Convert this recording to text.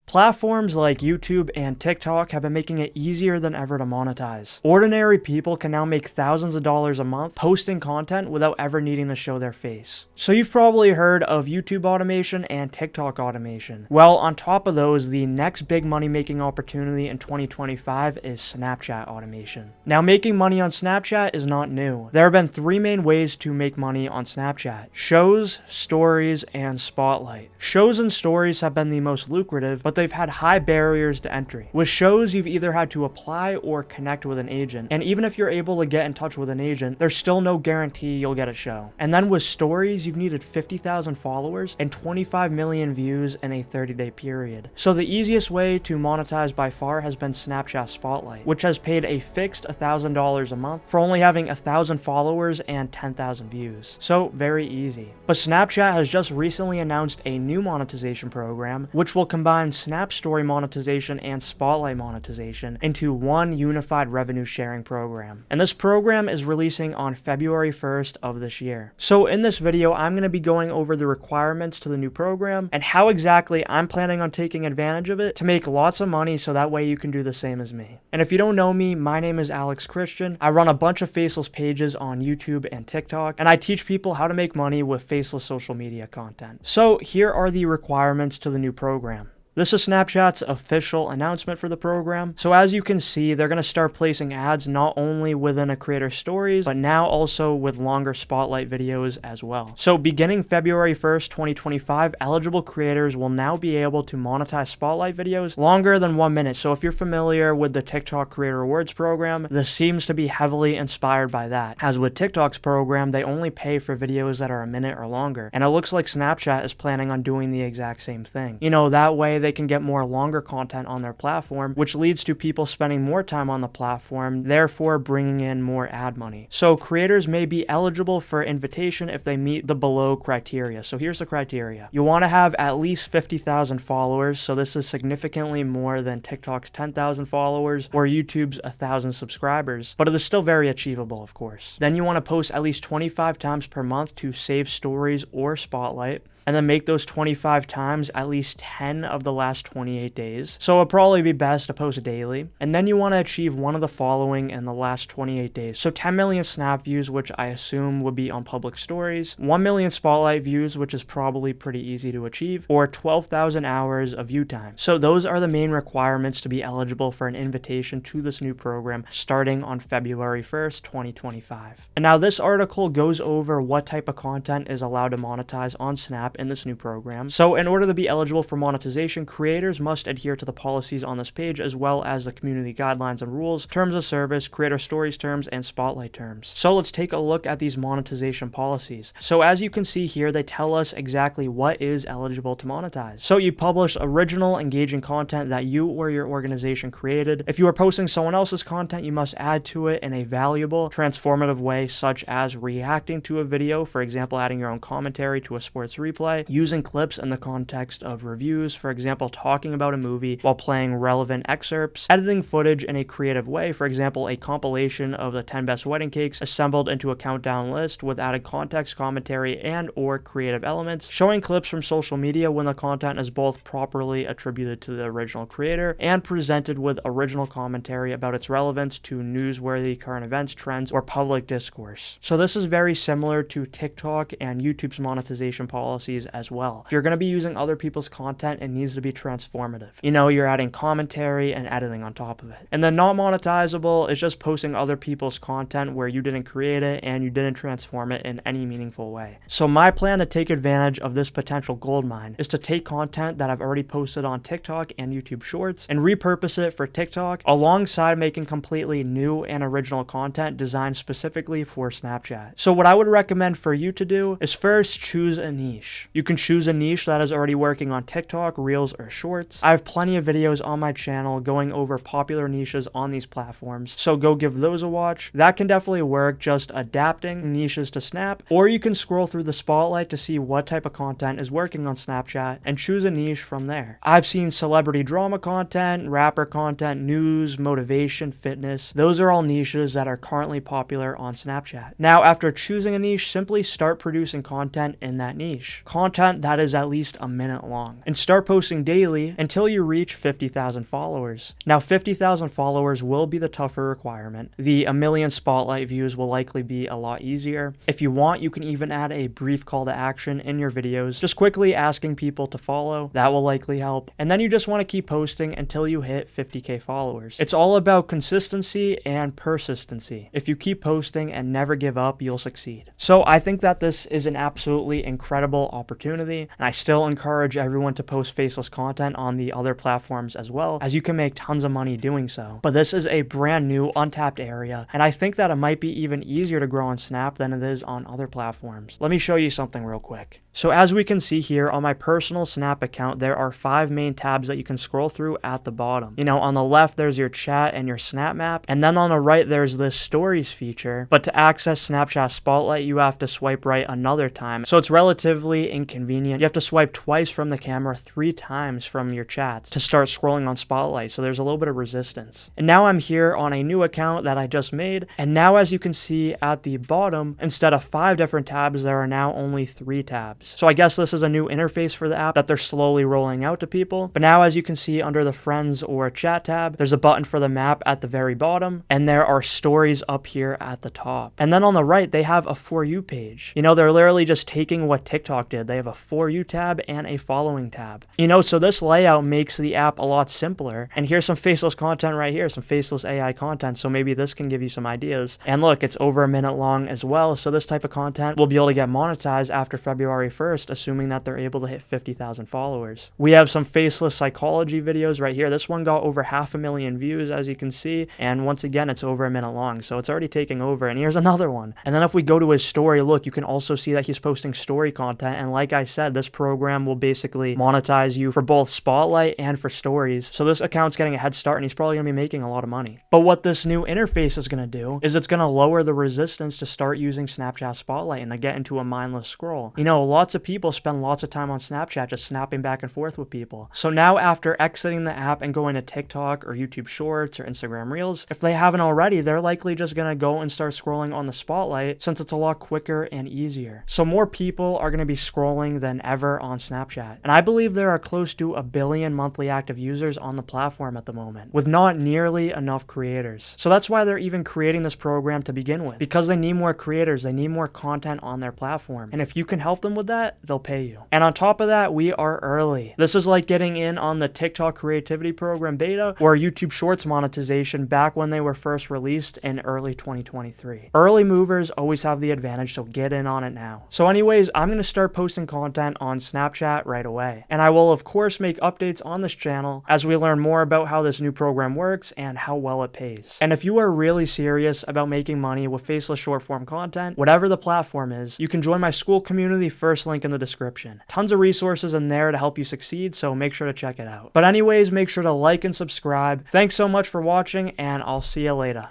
Platforms like YouTube and TikTok have been making it easier than ever to monetize. Ordinary people can now make thousands of dollars a month posting content without ever needing to show their face. So you've probably heard of YouTube automation and TikTok automation. Well, on top of those, the next big money-making opportunity in 2025 is Snapchat automation. Now, making money on Snapchat is not new. There have been three main ways to make money on Snapchat: shows, stories, and spotlight. Shows and stories have been the most lucrative, but they've had high barriers to entry. With shows, you've either had to apply or connect with an agent, and even if you're able to get in touch with an agent, there's still no guarantee you'll get a show. And then with stories, you've needed 50,000 followers and 25 million views in a 30-day period. So the easiest way to monetize by far has been Snapchat Spotlight, which has paid a fixed $1,000 a month for only having 1,000 followers and 10,000 views. So very easy. But Snapchat has just recently announced a new monetization program, which will combine Snap Story monetization and Spotlight monetization into one unified revenue sharing program. And this program is releasing on February 1st of this year. So in this video, I'm going to be going over the requirements to the new program and how exactly I'm planning on taking advantage of it to make lots of money so that way you can do the same as me. And if you don't know me, my name is Alex Christian. I run a bunch of faceless pages on YouTube and TikTok, and I teach people how to make money with faceless social media content. So here are the requirements to the new program. This is Snapchat's official announcement for the program. So as you can see, they're going to start placing ads not only within a creator's stories, but now also with longer spotlight videos as well. So beginning February 1st, 2025, eligible creators will now be able to monetize spotlight videos longer than 1 minute. So if you're familiar with the TikTok Creator Rewards program, this seems to be heavily inspired by that. As with TikTok's program, they only pay for videos that are a minute or longer. And it looks like Snapchat is planning on doing the exact same thing. You know, that way they can get more longer content on their platform, which leads to people spending more time on the platform, therefore bringing in more ad money. So creators may be eligible for invitation if they meet the below criteria. So here's the criteria. You want to have at least 50,000 followers. So this is significantly more than TikTok's 10,000 followers or YouTube's 1,000 subscribers, but it is still very achievable, of course. Then you want to post at least 25 times per month to save stories or spotlight, and then make those 25 times at least 10 of the last 28 days. So it'll probably be best to post daily. And then you want to achieve one of the following in the last 28 days. So 10 million Snap views, which I assume would be on public stories, 1 million Spotlight views, which is probably pretty easy to achieve, or 12,000 hours of view time. So those are the main requirements to be eligible for an invitation to this new program starting on February 1st, 2025. And now this article goes over what type of content is allowed to monetize on Snap in this new program. So in order to be eligible for monetization, creators must adhere to the policies on this page as well as the community guidelines and rules, terms of service, creator stories terms, and spotlight terms. So let's take a look at these monetization policies. So as you can see here, they tell us exactly what is eligible to monetize. So you publish original, engaging content that you or your organization created. If you are posting someone else's content, you must add to it in a valuable, transformative way, such as reacting to a video, for example, adding your own commentary to a sports replay, using clips in the context of reviews, for example, talking about a movie while playing relevant excerpts, editing footage in a creative way, for example, a compilation of the 10 best wedding cakes assembled into a countdown list with added context, commentary, and or creative elements, showing clips from social media when the content is both properly attributed to the original creator and presented with original commentary about its relevance to newsworthy current events, trends, or public discourse. So this is very similar to TikTok and YouTube's monetization policies as well. If you're going to be using other people's content, it needs to be transformative. You know, you're adding commentary and editing on top of it. And then not monetizable is just posting other people's content where you didn't create it and you didn't transform it in any meaningful way. So my plan to take advantage of this potential gold mine is to take content that I've already posted on TikTok and YouTube Shorts and repurpose it for TikTok alongside making completely new and original content designed specifically for Snapchat. So what I would recommend for you to do is first choose a niche. You can choose a niche that is already working on TikTok, Reels, or Shorts. I have plenty of videos on my channel going over popular niches on these platforms, so go give those a watch. That can definitely work, just adapting niches to Snap, or you can scroll through the spotlight to see what type of content is working on Snapchat and choose a niche from there. I've seen celebrity drama content, rapper content, news, motivation, fitness. Those are all niches that are currently popular on Snapchat. Now, after choosing a niche, simply start producing content in that niche. content that is at least a minute long, and start posting daily until you reach 50,000 followers. Now 50,000 followers will be the tougher requirement. The a million spotlight views will likely be a lot easier. If you want, you can even add a brief call to action in your videos, just quickly asking people to follow. That will likely help. And then you just want to keep posting until you hit 50K followers. It's all about consistency and persistency. If you keep posting and never give up, you'll succeed. So I think that this is an absolutely incredible opportunity, and I still encourage everyone to post faceless content on the other platforms as well, as you can make tons of money doing so. But this is a brand new untapped area, and I think that it might be even easier to grow on Snap than it is on other platforms. Let me show you something real quick. So as we can see here on my personal Snap account, there are 5 main tabs that you can scroll through at the bottom. You know, on the left, there's your chat and your Snap map. And then on the right, there's this stories feature. But to access Snapchat Spotlight, you have to swipe right another time. So it's relatively inconvenient. You have to swipe twice from the camera, 3 times from your chats to start scrolling on Spotlight. So there's a little bit of resistance. And now I'm here on a new account that I just made. And now, as you can see at the bottom, instead of 5 different tabs, there are now only 3 tabs. So I guess this is a new interface for the app that they're slowly rolling out to people. But now, as you can see under the friends or chat tab, there's a button for the map at the very bottom, and there are stories up here at the top. And then on the right, they have a For You page. You know, they're literally just taking what TikTok did. They have a For You tab and a Following tab. You know, so this layout makes the app a lot simpler. And here's some faceless content right here, some faceless AI content. So maybe this can give you some ideas. And look, it's over a minute long as well. So this type of content will be able to get monetized after February 1st, assuming that they're able to hit 50,000 followers. We have some faceless psychology videos right here. This one got over 500,000 views, as you can see, and once again, it's over a minute long, so it's already taking over. And here's another one. And then if we go to his story, look, you can also see that he's posting story content, and like I said, this program will basically monetize you for both Spotlight and for stories. So this account's getting a head start, and he's probably going to be making a lot of money. But what this new interface is going to do is it's going to lower the resistance to start using Snapchat Spotlight and to get into a mindless scroll. You know, lots of people spend lots of time on Snapchat just snapping back and forth with people. So now, after exiting the app and going to TikTok or YouTube Shorts or Instagram Reels, if they haven't already, they're likely just going to go and start scrolling on the Spotlight, since it's a lot quicker and easier. So more people are going to be scrolling than ever on Snapchat. And I believe there are close to 1 billion monthly active users on the platform at the moment, with not nearly enough creators. So that's why they're even creating this program to begin with, because they need more creators, they need more content on their platform. And if you can help them with that, they'll pay you. And on top of that, we are early. This is like getting in on the TikTok creativity program beta or YouTube Shorts monetization back when they were first released in early 2023. Early movers always have the advantage, so get in on it now. So anyways, I'm going to start posting content on Snapchat right away. And I will of course make updates on this channel as we learn more about how this new program works and how well it pays. And if you are really serious about making money with faceless short form content, whatever the platform is, you can join my school community, first link in the description. Tons of resources in there to help you succeed, so make sure to check it out. But anyways, make sure to like and subscribe. Thanks so much for watching, and I'll see you later.